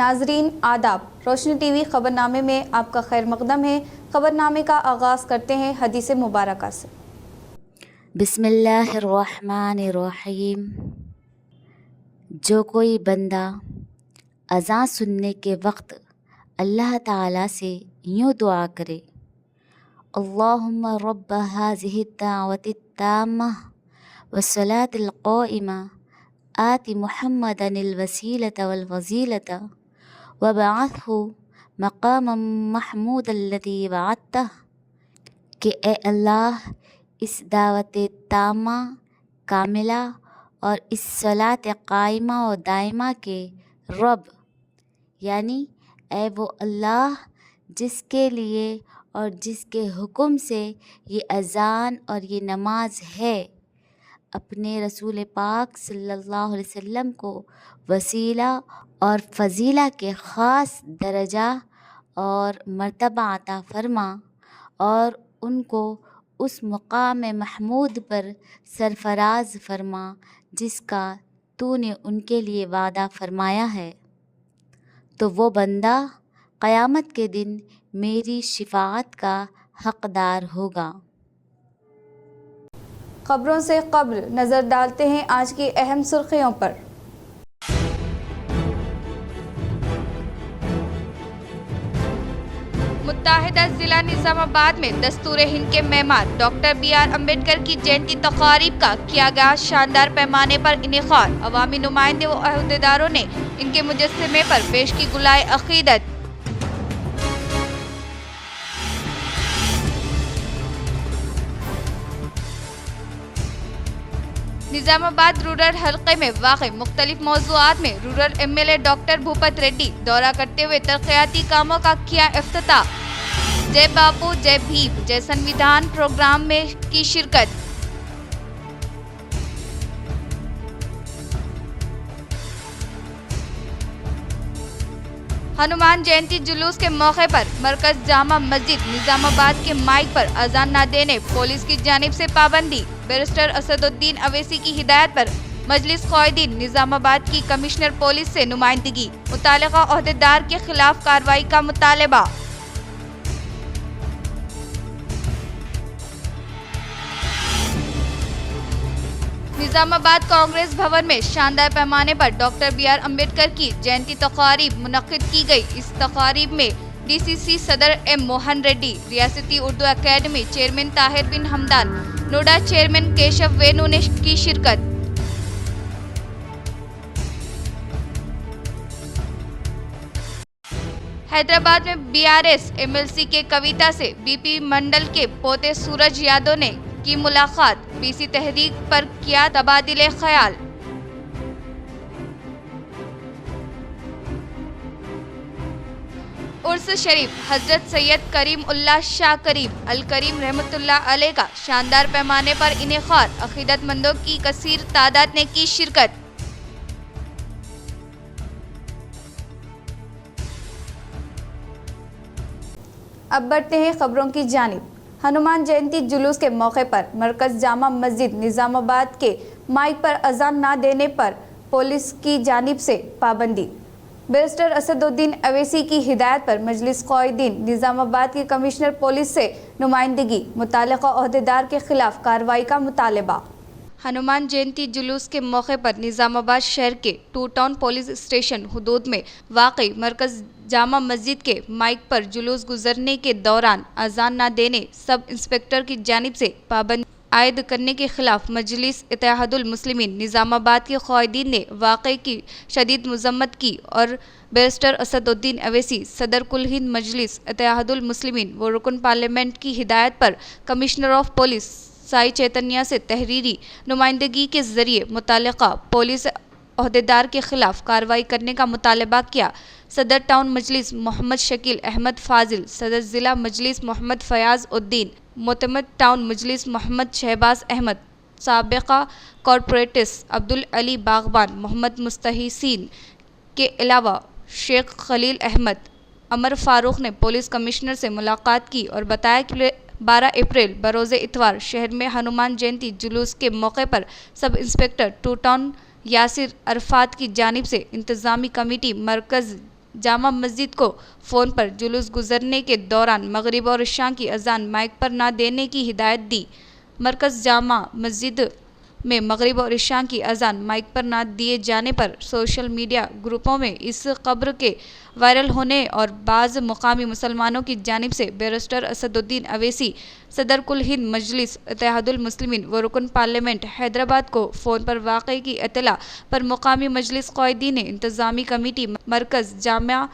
ناظرین آداب، روشنی ٹی وی خبرنامے میں آپ کا خیر مقدم ہے۔ خبرنامے کا آغاز کرتے ہیں حدیث مبارکہ سے۔ بسم اللہ الرحمن الرحیم۔ جو کوئی بندہ اذان سننے کے وقت اللہ تعالیٰ سے یوں دعا کرے: اللہم رب هذه الدعوة التامة والصلاة القائمة آت محمدا الوسیلة والفضیلة وبعثہ مقاما محمودا الذی وعدتہ، کہ اے اللہ اس دعوت تامہ کاملہ اور اس صلاۃ قائمہ و دائمہ کے رب، یعنی اے وہ اللہ جس کے لیے اور جس کے حکم سے یہ اذان اور یہ نماز ہے، اپنے رسول پاک صلی اللہ علیہ وسلم کو وسیلہ اور فضیلہ کے خاص درجہ اور مرتبہ عطا فرما، اور ان کو اس مقام محمود پر سرفراز فرما جس کا تو نے ان کے لیے وعدہ فرمایا ہے، تو وہ بندہ قیامت کے دن میری شفاعت کا حقدار ہوگا۔ خبروں سے قبل نظر ڈالتے ہیں آج کی اہم سرخیوں پر۔ متحدہ ضلع نظام آباد میں دستور ہند کے معمار ڈاکٹر بی آر امبیڈکر کی جینتی تقاریب کا کیا گیا شاندار پیمانے پر انعقاد۔ عوامی نمائندے و عہدیداروں نے ان کے مجسمے پر پیش کی گلائے عقیدت۔ نظام آباد رورل حلقے میں واقع مختلف موضوعات میں rural M L A doctor Bhupathi Reddy دورہ کرتے ہوئے ترقیاتی کاموں کا کیا افتتاح۔ جے باپو جے بھیم جے سنویدھان پروگرام میں کی شرکت۔ ہنومان جینتی جلوس کے موقع پر مرکز جامع مسجد نظام آباد کے مائک پر اذان نہ دینے پولیس کی جانب سے پابندی۔ بیرسٹر اسد الدین اویسی کی ہدایت پر مجلس قائدین نظام آباد کی کمشنر پولیس سے نمائندگی، متعلقہ عہدیدار کے خلاف کارروائی کا مطالبہ۔ نظام آباد کانگریس بھون میں شاندار پیمانے پر ڈاکٹر بی آر امبیڈکر کی جینتی تقاریب منعقد کی گئی۔ اس تقاریب میں ڈی سی سی صدر ایم موہن ریڈی، ریاستی Urdu academy chairman Tahir bin Hamdan, NUDA chairman Keshav Venu نے کی شرکت۔ حیدرآباد میں B R S M L C کے کویتا سے بی پی منڈل کے پوتے سورج یادو نے کی ملاقات، بی سی تحریک پر کیا تبادلہ خیال۔ عرس شریف حضرت سید کریم اللہ شاہ کریم الکریم رحمۃ اللہ علیہ کا شاندار پیمانے پر انعقاد، عقیدت مندوں کی کثیر تعداد نے کی شرکت۔ اب بڑھتے ہیں خبروں کی جانب۔ ہنومان جینتی جلوس کے موقع پر مرکز جامع مسجد نظام آباد کے مائک پر اذان نہ دینے پر پولیس کی جانب سے پابندی۔ بیرسٹر اسد الدین اویسی کی ہدایت پر مجلس قائدین نظام آباد کی کمشنر پولیس سے نمائندگی، متعلقہ عہدیدار کے خلاف کارروائی کا مطالبہ۔ ہنومان جینتی جلوس کے موقع پر نظام آباد شہر کے 2 ٹاؤن پولیس اسٹیشن حدود میں واقع مرکز جامع مسجد کے مائک پر جلوس گزرنے کے دوران اذان نہ دینے سب انسپکٹر کی جانب سے پابندی عائد کرنے کے خلاف مجلس اتحاد المسلمین نظام آباد کے قائدین نے واقعے کی شدید مذمت کی اور بیرسٹر اسد الدین اویسی صدر کل ہند مجلس اتحاد المسلمین و رکن پارلیمنٹ کی ہدایت پر کمشنر آف پولیس سائی چیتنیا سے تحریری نمائندگی کے ذریعے متعلقہ پولیس عہدیدار کے خلاف کارروائی کرنے کا مطالبہ کیا۔ صدر ٹاؤن مجلس محمد شکیل احمد فاضل، صدر ضلع مجلس محمد فیاض الدین، معتمد ٹاؤن مجلس محمد شہباز احمد، سابقہ کارپوریٹس عبدالعلی باغبان، محمد مستحسین کے علاوہ شیخ خلیل احمد، عمر فاروق نے پولیس کمشنر سے ملاقات کی اور بتایا کہ 12 اپریل بروز اتوار شہر میں ہنومان جینتی جلوس کے موقع پر sub inspector 2 town Yasir Arafat کی جانب سے انتظامی کمیٹی مرکز جامع مسجد کو فون پر جلوس گزرنے کے دوران مغرب اور عشاء کی اذان مائک پر نہ دینے کی ہدایت دی۔ مرکز جامع مسجد میں مغرب اور عشاء کی اذان مائک پر نہ دیے جانے پر سوشل میڈیا گروپوں میں اس خبر کے وائرل ہونے اور بعض مقامی مسلمانوں کی جانب سے بیرسٹر اسد الدین اویسی، صدر کل ہند مجلس اتحاد المسلمین و رکن پارلیمنٹ حیدرآباد کو فون پر واقعے کی اطلاع پر مقامی مجلس قائدین انتظامی کمیٹی مرکز جامع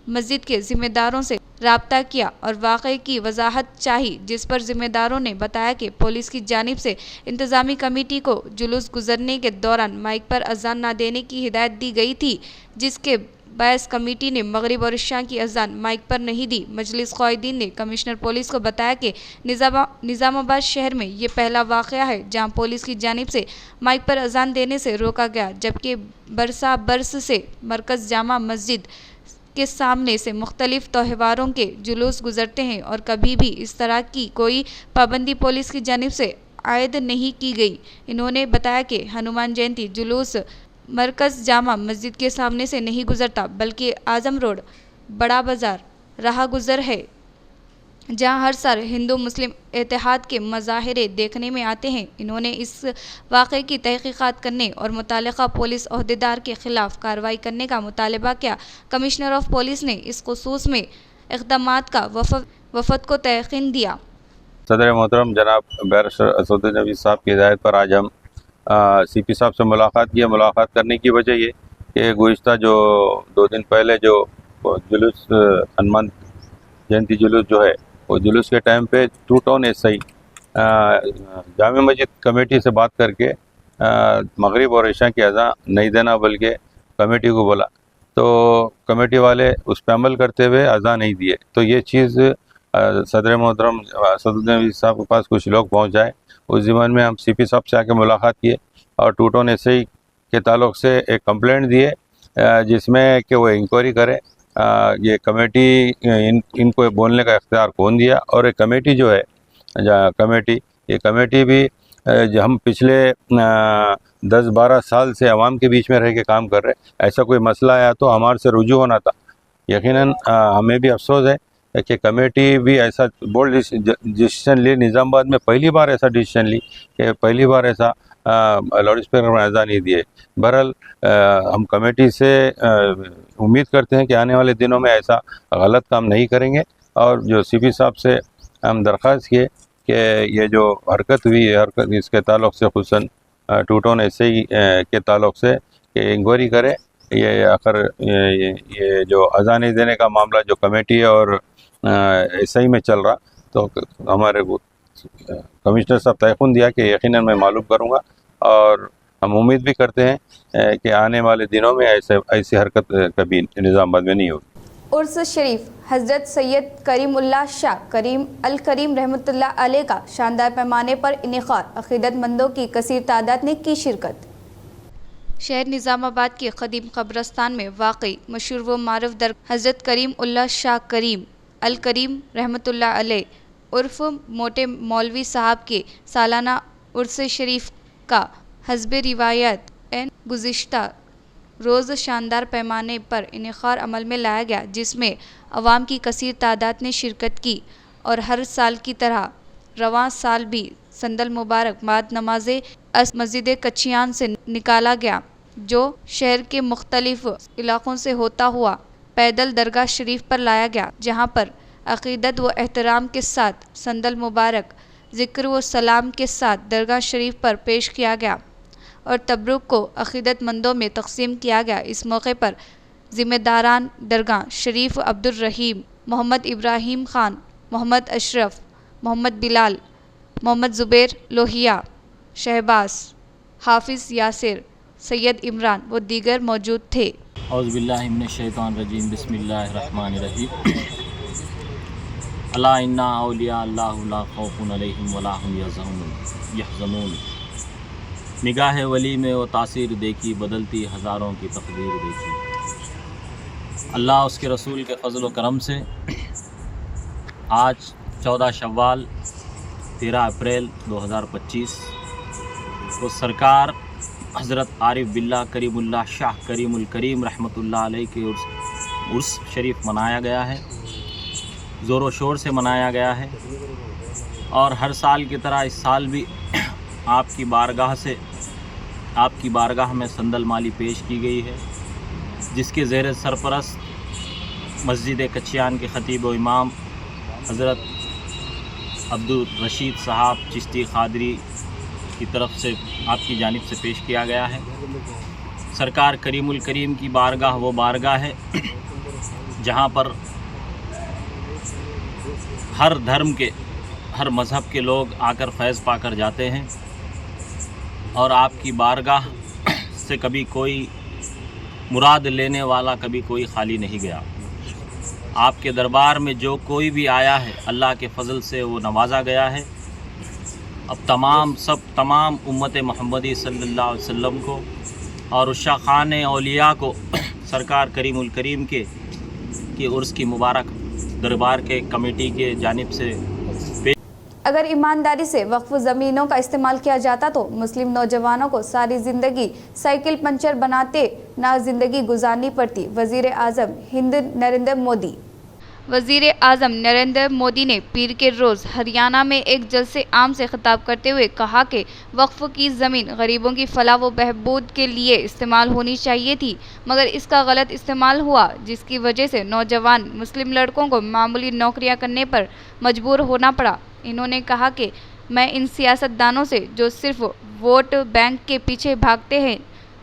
مسجد کے ذمہ داروں سے رابطہ کیا اور واقعے کی وضاحت چاہی، جس پر ذمہ داروں نے بتایا کہ پولیس کی جانب سے انتظامی کمیٹی کو جلوس گزرنے کے دوران مائک پر اذان نہ دینے کی ہدایت دی گئی تھی، جس کے باعث کمیٹی نے مغرب اور عشاء کی اذان مائک پر نہیں دی۔ مجلس قائدین نے کمشنر پولیس کو بتایا کہ نظام آباد شہر میں یہ پہلا واقعہ ہے جہاں پولیس کی جانب سے مائک پر اذان دینے سے روکا گیا، جبکہ برسا برس سے مرکز جامع مسجد کے سامنے سے مختلف تہواروں کے جلوس گزرتے ہیں اور کبھی بھی اس طرح کی کوئی پابندی پولیس کی جانب سے عائد نہیں کی گئی۔ انہوں نے بتایا کہ ہنومان جینتی جلوس مرکز جامع مسجد کے سامنے سے نہیں گزرتا بلکہ اعظم روڈ، بڑا بازار راہ گزر ہے، جہاں ہر سال ہندو مسلم اتحاد کے مظاہرے دیکھنے میں آتے ہیں۔ انہوں نے اس واقعے کی تحقیقات کرنے اور متعلقہ پولیس عہدیدار کے خلاف کارروائی کرنے کا مطالبہ کیا۔ کمشنر آف پولیس نے اس خصوص میں اقدامات کا وفد کو تیقین دیا۔ صدر محترم جناب بیرسٹر اسد الدین اویسی صاحب کی ہدایت پر آج ہم سی پی صاحب سے ملاقات کی ہے۔ ملاقات کرنے کی وجہ یہ کہ گزشتہ جو 2 دن پہلے جو جلوس ہنومان جینتی جلوس جو ہے، وہ جلوس کے ٹائم پہ to town S I Jama Masjid committee سے بات کر کے مغرب اور عشاء کی اذان نہیں دینا بلکہ کمیٹی کو بولا، تو کمیٹی والے اس پہ عمل کرتے ہوئے اذان نہیں دیے۔ تو یہ چیز صدر محترم اسد الدین اویسی صاحب کے پاس کچھ لوگ پہنچ آئے، اس ضمن میں ہم سی پی صاحب سے آ کے ملاقات کیے اور ٹو ٹاؤن ایس آئی کے تعلق سے ایک کمپلینٹ دیے جس میں کہ وہ انکوائری کرے یہ کمیٹی ان کو بولنے کا اختیار کون دیا، اور ایک کمیٹی جو ہے یہ کمیٹی بھی ہم پچھلے 10-12 سال سے عوام کے بیچ میں رہ کے کام کر رہے، ایسا کوئی مسئلہ آیا تو ہمارے سے رجوع ہونا تھا۔ یقیناً ہمیں بھی افسوس ہے کہ کمیٹی بھی ایسا بولڈ ڈیسیشن لی، نظام آباد میں پہلی بار ایسا ڈیسیشن لی کہ پہلی بار ایسا لاؤڈ اسپیکر میں اذان نہیں دیے۔ بہرحال ہم کمیٹی سے امید کرتے ہیں کہ آنے والے دنوں میں ایسا غلط کام نہیں کریں گے، اور جو سی پی صاحب سے ہم درخواست کیے کہ یہ جو حرکت ہوئی ہے اس کے تعلق سے خصوصاً ٹو ٹاؤن ایس آئی کے تعلق سے کہ انکوائری کرے، یہ آخر یہ جو اذان نہیں دینے کا معاملہ جو کمیٹی اور ایس آئی میں چل رہا، تو ہمارے کمشنر صاحب تیقن دیا کہ یقیناً میں معلوم کروں گا، اور ہم امید بھی کرتے ہیں کہ آنے والے دنوں میں ایسی حرکت کبھی نظام آباد میں نہیں ہوگی۔ عرس شریف حضرت سید کریم اللہ شاہ کریم الکریم رحمۃ اللہ علیہ کا شاندار پیمانے پر انعقاد، عقیدت مندوں کی کثیر تعداد نے کی شرکت۔ شہر نظام آباد کے قدیم قبرستان میں واقع مشہور و معروف درگاہ حضرت کریم اللہ شاہ کریم الکریم رحمۃ اللہ علیہ عرف موٹے مولوی صاحب کے سالانہ عرس شریف کا حسب روایت گزشتہ روز شاندار پیمانے پر انعقاد عمل میں لایا گیا، جس میں عوام کی کثیر تعداد نے شرکت کی، اور ہر سال کی طرح رواں سال بھی سندل مبارک بعد نماز عصر مسجد کچیان سے نکالا گیا، جو شہر کے مختلف علاقوں سے ہوتا ہوا پیدل درگاہ شریف پر لایا گیا، جہاں پر عقیدت و احترام کے ساتھ سندل مبارک ذکر و سلام کے ساتھ درگاہ شریف پر پیش کیا گیا اور تبرک کو عقیدت مندوں میں تقسیم کیا گیا۔ اس موقع پر ذمہ داران درگاہ شریف عبدالرحیم، محمد ابراہیم خان، محمد اشرف، محمد بلال، محمد زبیر لوہیا، شہباز، حافظ یاسر، سید عمران و دیگر موجود تھے۔ اعوذ باللہ من الشیطان الرجیم، بسم اللہ الرحمن الرحیم۔ الا ان اولیاء اللہ لا خوف علیہم ولا هم یحزنون۔ نگاہ ولی میں وہ تاثیر دیکھی، بدلتی ہزاروں کی تقدیر دیکھی۔ اللہ اس کے رسول کے فضل و کرم سے آج 14 شوال 13 اپریل 2025 کو سرکار حضرت عارف باللہ کریم اللہ شاہ کریم الکریم رحمۃ اللہ علیہ کے عرس شریف منایا گیا ہے، زور و شور سے منایا گیا ہے، اور ہر سال کی طرح اس سال بھی آپ کی بارگاہ میں سندل مالی پیش کی گئی ہے، جس کے زیر سرپرست مسجد کچیان کے خطیب و امام حضرت عبدالرشید صاحب چشتی قادری کی طرف سے آپ کی جانب سے پیش کیا گیا ہے۔ سرکار کریم الکریم کی بارگاہ وہ بارگاہ ہے جہاں پر ہر دھرم کے، ہر مذہب کے لوگ آ کر فیض پا کر جاتے ہیں، اور آپ کی بارگاہ سے کبھی کوئی مراد لینے والا کبھی کوئی خالی نہیں گیا۔ آپ کے دربار میں جو کوئی بھی آیا ہے اللہ کے فضل سے وہ نوازا گیا ہے۔ اب تمام امت محمدی صلی اللہ علیہ وسلم کو اور عشاقان اولیاء کو سرکار کریم الکریم کے عرس کی مبارک دربار کے کمیٹی کے جانب سے اگر ایمانداری سے وقف زمینوں کا استعمال کیا جاتا تو مسلم نوجوانوں کو ساری زندگی سائیکل پنچر بناتے نہ زندگی گزارنی پڑتی۔ وزیر اعظم ہند نریندر مودی نریندر مودی نے پیر کے روز ہریانہ میں ایک جلسے عام سے خطاب کرتے ہوئے کہا کہ وقف کی زمین غریبوں کی فلاح و بہبود کے لیے استعمال ہونی چاہیے تھی، مگر اس کا غلط استعمال ہوا، جس کی وجہ سے نوجوان مسلم لڑکوں کو معمولی نوکریاں کرنے پر مجبور ہونا پڑا۔ انہوں نے کہا کہ میں ان سیاستدانوں سے جو صرف ووٹ بینک کے پیچھے بھاگتے ہیں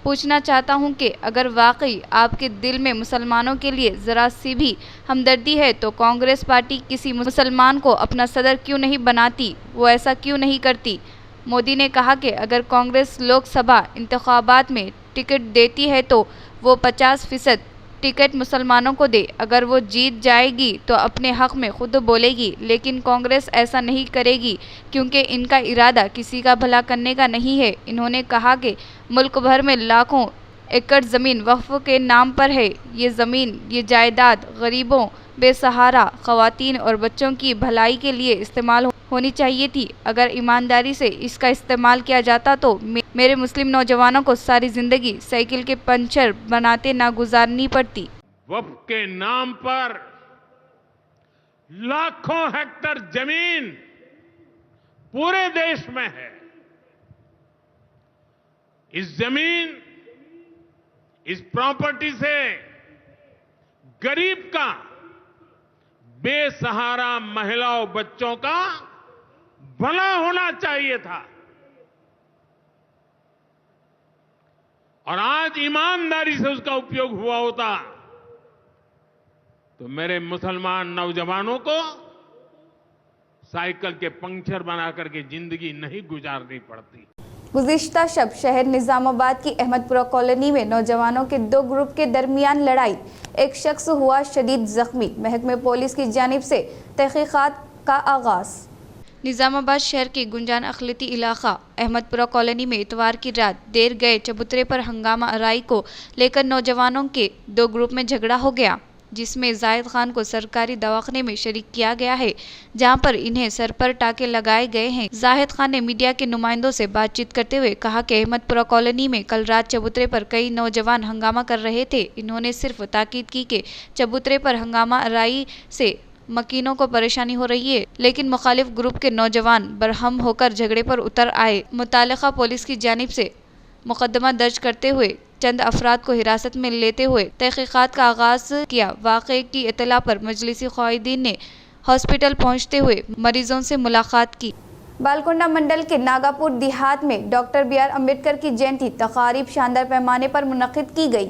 پوچھنا چاہتا ہوں کہ اگر واقعی آپ کے دل میں مسلمانوں کے لیے ذرا سی بھی ہمدردی ہے تو کانگریس پارٹی کسی مسلمان کو اپنا صدر کیوں نہیں بناتی، وہ ایسا کیوں نہیں کرتی؟ مودی نے کہا کہ اگر کانگریس لوک سبھا انتخابات میں ٹکٹ دیتی ہے تو وہ 50% ٹکٹ مسلمانوں کو دے، اگر وہ جیت جائے گی تو اپنے حق میں خود بولے گی، لیکن کانگریس ایسا نہیں کرے گی کیونکہ ان کا ارادہ کسی کا بھلا کرنے کا نہیں ہے۔ انہوں نے کہا کہ ملک بھر میں لاکھوں ایکڑ زمین وقف کے نام پر ہے۔ یہ زمین، یہ جائیداد غریبوں، بے سہارا خواتین اور بچوں کی بھلائی کے لیے استعمال ہونی چاہیے تھی۔ اگر ایمانداری سے اس کا استعمال کیا جاتا تو میرے مسلم نوجوانوں کو ساری زندگی سائیکل کے پنچر بناتے نہ گزارنی پڑتی۔ وقف کے نام پر لاکھوں ہیکٹر زمین پورے دیش میں ہے۔ اس زمین، اس پراپرٹی سے غریب کا، بے سہارا مہیلاؤں بچوں کا بھلا ہونا چاہیے تھا، اور آج ایمانداری سے اس کا اپیوگ ہوا ہوتا تو میرے مسلمان نوجوانوں کو سائیکل کے پنکچر بنا کر کے زندگی نہیں گزارنی پڑتی۔ گزشتہ شب شہر نظام آباد کی احمد پورہ کالونی میں نوجوانوں کے دو گروپ کے درمیان لڑائی، ایک شخص ہوا شدید زخمی، محکمہ پولیس کی جانب سے تحقیقات کا آغاز۔ نظام آباد شہر کے گنجان اقلیتی علاقہ احمد پورہ کالونی میں اتوار کی رات دیر گئے چبوترے پر ہنگامہ آرائی کو لے کر نوجوانوں کے دو گروپ میں جھگڑا ہو گیا، جس میں زاہد خان کو سرکاری دواخانے میں شریک کیا گیا ہے، جہاں پر انہیں سر پر ٹانکے لگائے گئے ہیں۔ زاہد خان نے میڈیا کے نمائندوں سے بات چیت کرتے ہوئے کہا کہ احمد پورہ کالونی میں کل رات چبوترے پر کئی نوجوان ہنگامہ کر رہے تھے۔ انہوں نے صرف تاکید کی کہ چبوترے پر ہنگامہ آرائی سے مکینوں کو پریشانی ہو رہی ہے، لیکن مخالف گروپ کے نوجوان برہم ہو کر جھگڑے پر اتر آئے۔ متعلقہ پولیس کی جانب سے مقدمہ درج کرتے ہوئے چند افراد کو حراست میں لیتے ہوئے تحقیقات کا آغاز کیا۔ واقعے کی اطلاع پر مجلسی قائدین نے ہاسپٹل پہنچتے ہوئے مریضوں سے ملاقات کی۔ بالکنڈہ منڈل کے ناگاپور دیہات میں ڈاکٹر بی آر امبیڈکر کی جینتی تقاریب شاندار پیمانے پر منعقد کی گئی۔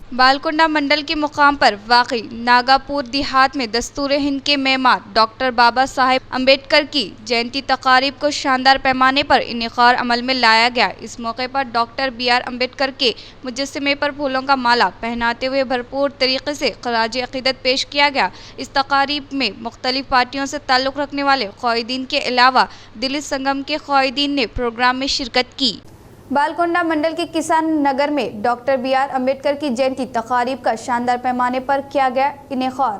بالکنڈہ منڈل کے مقام پر واقع ناگاپور دیہات میں دستور ہند کے معمار ڈاکٹر بابا صاحب امبیڈکر کی جینتی تقاریب کو شاندار پیمانے پر انعقاد عمل میں لایا گیا۔ اس موقع پر ڈاکٹر بی آر امبیڈکر کے مجسمے پر پھولوں کا مالا پہناتے ہوئے بھرپور طریقے سے خراج عقیدت پیش کیا گیا۔ اس تقاریب میں مختلف پارٹیوں سے تعلق رکھنے والے قائدین کے علاوہ دلت سنگم کے قائدین نے پروگرام میں شرکت کی۔ بالکنڈہ منڈل کے کسان نگر میں ڈاکٹر بی آر امبیڈکر کی جینتی تقاریب کا شاندار پیمانے پر کیا گیا انعقاد۔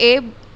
A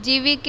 GVK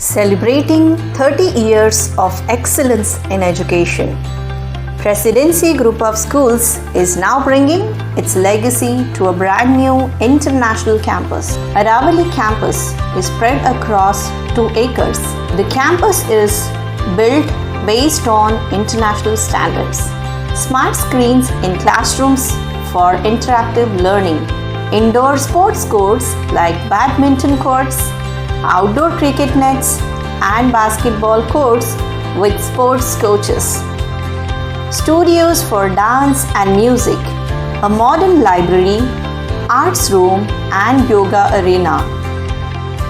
Celebrating 30 years of excellence in education, Presidency Group of Schools is now bringing its legacy to a brand new international campus. Aravali campus is spread across 2 acres. The campus is built based on international standards. Smart screens in classrooms for interactive learning. Indoor sports courts like badminton courts, outdoor cricket nets, and basketball courts with sports coaches. Studios for dance and music, a modern library, arts room, and yoga arena.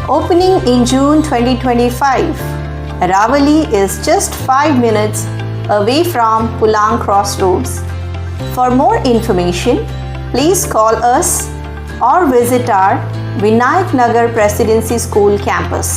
Opening in June 2025, Aravali is just 5 minutes away from Pulang Crossroads. For more information, please call us or visit our Vinayak Nagar Presidency School campus.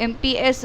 MPS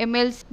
MLC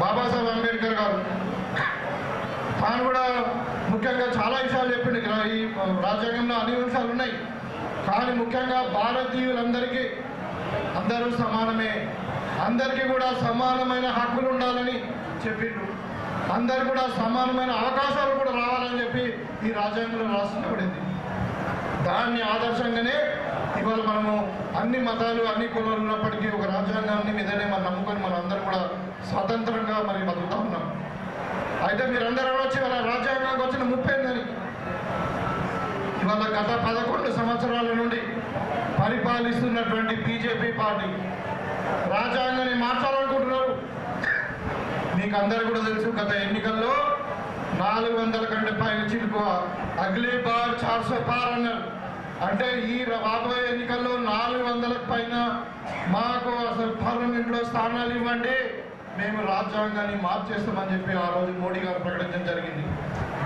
బాబా సాహెబ్ అంబేద్కర్ గారు తాను కూడా ముఖ్యంగా చాలా విషయాలు చెప్పిండు. ఈ రాజ్యాంగంలో అన్ని విషయాలు ఉన్నాయి, కానీ ముఖ్యంగా భారతీయులందరికీ అందరూ సమానమే, అందరికీ కూడా సమానమైన హక్కులు ఉండాలని చెప్పిండు. అందరు కూడా సమానమైన అవకాశాలు కూడా రావాలని చెప్పి ఈ రాజ్యాంగంలో రాసినబడింది. దాన్ని ఆదర్శంగానే ఇవాళ మనము అన్ని మతాలు అన్ని కులాలు ఉన్నప్పటికీ ఒక రాజ్యాంగాన్ని మీదనే మనం నమ్ముకొని మనం అందరూ కూడా స్వతంత్రంగా మరి బతుకుతూ ఉన్నాం. అయితే మీరందరూ వచ్చి వాళ్ళ రాజ్యాంగానికి వచ్చిన ముప్పేందని ఇవాళ గత 11 సంవత్సరాల నుండి పరిపాలిస్తున్నటువంటి బీజేపీ పార్టీ రాజ్యాంగాన్ని మార్చాలనుకుంటున్నారు. మీకు అందరూ కూడా తెలుసు, గత ఎన్నికల్లో 400 కంటే పైన చిలుకు అగ్లీ బార్ 400 పార్ అన్నారు. అంటే ఈ రాబోయే ఎన్నికల్లో 400కు పైన మాకు అసలు పార్లమెంట్లో స్థానాలు ఇవ్వండి, మేము రాజ్యాంగాన్ని మార్చేస్తామని చెప్పి ఆ రోజు మోడీ గారు ప్రకటించడం జరిగింది.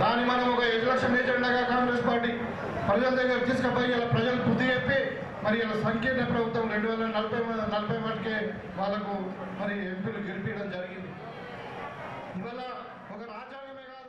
దాన్ని మనం ఒక ఎలక్షన్ ఏజెండాగా కాంగ్రెస్ పార్టీ ప్రజల దగ్గర తీసుకుపోయి ఇలా ప్రజలు బుద్ధి చెప్పి మరి ఇలా సంకీర్ణ ప్రభుత్వం 2040 వాటికే వాళ్ళకు మరి ఎంపీలు గెలిపించడం జరిగింది. ఇవాళ ఒక రాజ్యాంగమే కాదు.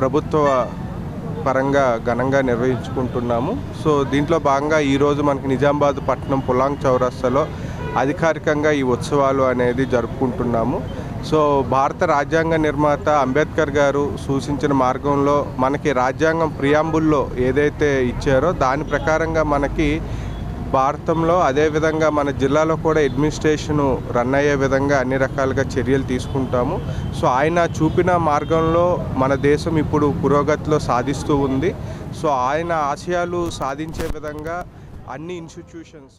ప్రభుత్వ పరంగా ఘనంగా నిర్వహించుకుంటున్నాము. సో దీంట్లో భాగంగా ఈరోజు మనకి నిజామాబాద్ పట్టణం పులాంగ్ చౌరస్తాలో అధికారికంగా ఈ ఉత్సవాలు అనేది జరుపుకుంటున్నాము. సో భారత రాజ్యాంగ నిర్మాత అంబేద్కర్ గారు సూచించిన మార్గంలో మనకి రాజ్యాంగం ప్రియాంబుల్లో ఏదైతే ఇచ్చారో దాని ప్రకారంగా మనకి భారతంలో అదేవిధంగా మన జిల్లాలో కూడా అడ్మినిస్ట్రేషను రన్ అయ్యే విధంగా అన్ని రకాలుగా చర్యలు తీసుకుంటాము. సో ఆయన చూపిన మార్గంలో మన దేశం ఇప్పుడు పురోగతిలో సాధిస్తూ ఉంది. సో ఆయన ఆశయాలు సాధించే విధంగా అన్ని ఇన్స్టిట్యూషన్స్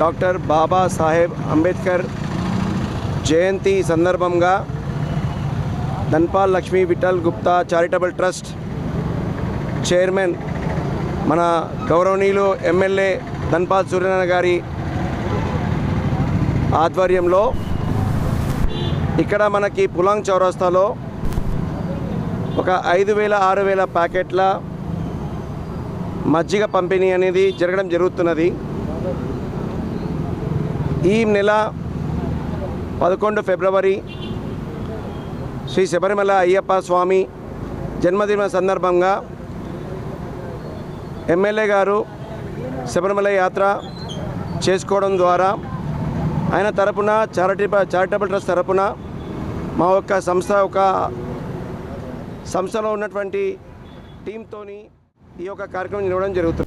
డాక్టర్ బాబా సాహెబ్ అంబేద్కర్ జయంతి సందర్భంగా Dhanpal Lakshmi Vithal Gupta charitable trust chairman మన గౌరవనీయులు ఎమ్మెల్యే ధన్పాల్ సూర్యనారాయణ గారి ఆధ్వర్యంలో ఇక్కడ మనకి పులాంగ్ చౌరస్తాలో ఒక 5,000-6,000 ప్యాకెట్ల మజ్జిగ పంపిణీ అనేది జరగడం జరుగుతున్నది. ఈ నెల 11 ఫిబ్రవరి శ్రీ శబరిమల అయ్యప్ప స్వామి జన్మదిన సందర్భంగా ఎమ్మెల్యే గారు శబరిమల యాత్ర చేసుకోవడం ద్వారా ఆయన తరపున చారిటబుల్ ట్రస్ట్ తరపున మా యొక్క సంస్థలో ఉన్నటువంటి టీంతోని ఈ యొక్క కార్యక్రమం నిర్వహించడం జరుగుతుంది.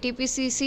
TPCC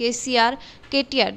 KCR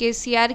KCR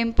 MP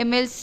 MLC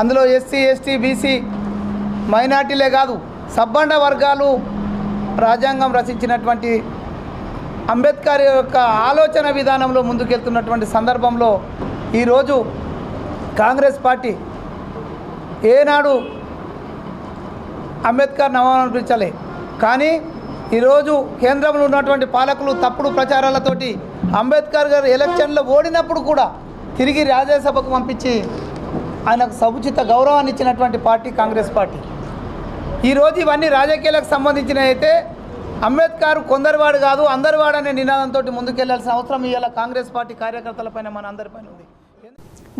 అందులో ఎస్సీ ఎస్టీ బీసీ మైనార్టీలే కాదు సబ్బండ వర్గాలు రాజ్యాంగం రచించినటువంటి అంబేద్కర్ యొక్క ఆలోచన విధానంలో ముందుకెళ్తున్నటువంటి సందర్భంలో ఈరోజు కాంగ్రెస్ పార్టీ ఏనాడు అంబేద్కర్ నవమనిపించలే, కానీ ఈరోజు కేంద్రంలో ఉన్నటువంటి పాలకులు తప్పుడు ప్రచారాలతోటి అంబేద్కర్ గారు ఎలక్షన్లో ఓడినప్పుడు కూడా తిరిగి రాజ్యసభకు పంపించి ఆయనకు సముచిత గౌరవాన్ని ఇచ్చినటువంటి పార్టీ కాంగ్రెస్ పార్టీ. ఈరోజు ఇవన్నీ రాజకీయాలకు సంబంధించిన అయితే అంబేద్కర్ కొందరివాడు కాదు అందరివాడు అనే నినాదంతో ముందుకెళ్లాల్సిన అవసరం ఇవాళ కాంగ్రెస్ పార్టీ కార్యకర్తలపైన మన అందరిపైన ఉంది.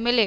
MLA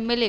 MLA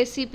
ACP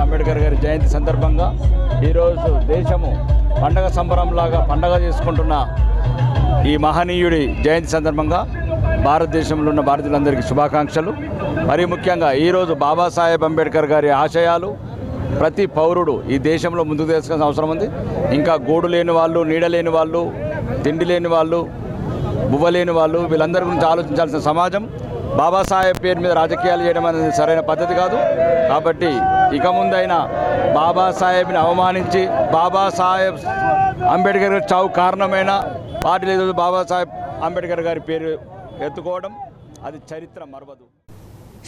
అంబేద్కర్ గారి జయంతి సందర్భంగా ఈరోజు దేశము పండగ సంబరంలాగా పండగ చేసుకుంటున్న ఈ మహనీయుడి జయంతి సందర్భంగా భారతదేశంలో ఉన్న భారతీయులందరికీ శుభాకాంక్షలు. మరి ముఖ్యంగా ఈరోజు బాబాసాహెబ్ అంబేద్కర్ గారి ఆశయాలు ప్రతి పౌరుడు ఈ దేశంలో ముందుకు తీసుకోవాల్సిన అవసరం ఉంది. ఇంకా గూడు లేని వాళ్ళు, నీడ లేని వాళ్ళు, తిండి లేని వాళ్ళు, బువ్వ లేని వాళ్ళు, వీళ్ళందరి గురించి ఆలోచించాల్సిన సమాజం. బాబాసాహెబ్ పేరు మీద రాజకీయాలు చేయడం అనేది సరైన పద్ధతి కాదు. కాబట్టి ఇక ముందైనా బాబాసాహెబ్ని అవమానించి బాబాసాహెబ్ అంబేద్కర్ గారి చావు కారణమైన పార్టీలు ఈరోజు బాబాసాహెబ్ అంబేద్కర్ గారి పేరు ఎత్తుకోవడం అది చరిత్ర మరవదు.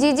GG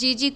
GG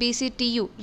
BCTU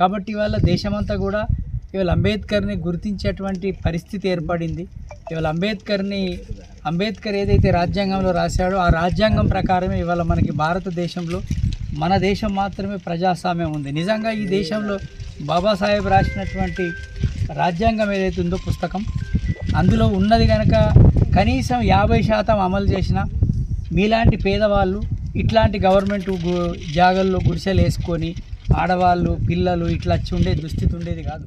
కాబట్టి ఇవాళ దేశమంతా కూడా ఇవాళ అంబేద్కర్ని గుర్తించేటువంటి పరిస్థితి ఏర్పడింది. ఇవాళ అంబేద్కర్ ఏదైతే రాజ్యాంగంలో రాశాడో ఆ రాజ్యాంగం ప్రకారమే ఇవాళ మనకి భారతదేశంలో మన దేశం మాత్రమే ప్రజాస్వామ్యం ఉంది. నిజంగా ఈ దేశంలో బాబాసాహెబ్ రాసినటువంటి రాజ్యాంగం ఏదైతే ఉందో పుస్తకం అందులో ఉన్నది కనుక కనీసం 50% అమలు చేసిన మీలాంటి పేదవాళ్ళు ఇట్లాంటి గవర్నమెంట్ జాగల్లో గుడిసెలు వేసుకొని ఆడవాళ్ళు పిల్లలు ఇట్లా వచ్చి ఉండే దుస్థితి ఉండేది కాదు.